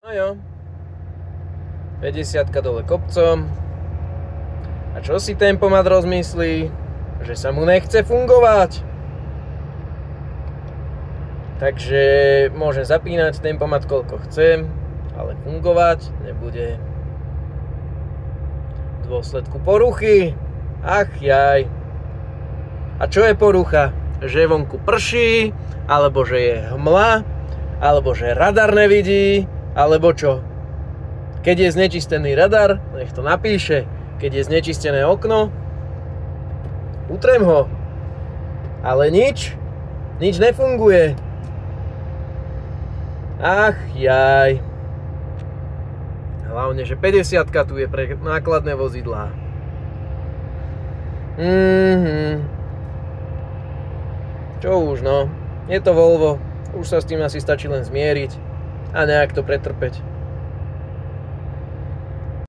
No jo, 50 dole kopcom. A čo si tempomat rozmyslí? Že sa mu nechce fungovať. Takže môžem zapínať tempomat koľko chcem, ale fungovať nebude. V dôsledku poruchy. Ach jaj. A čo je porucha? Že vonku prší, alebo že je hmla, alebo že radar nevidí, alebo čo? Keď je znečistený radar, nech to napíše. Keď je znečistené okno, utrem ho. Ale nič nefunguje. Ach jaj. Hlavne, že 50 tu je pre nákladné vozidlá. Čo už no. Je to Volvo. Už sa s tým asi stačí len zmieriť a nejak to pretrpeť.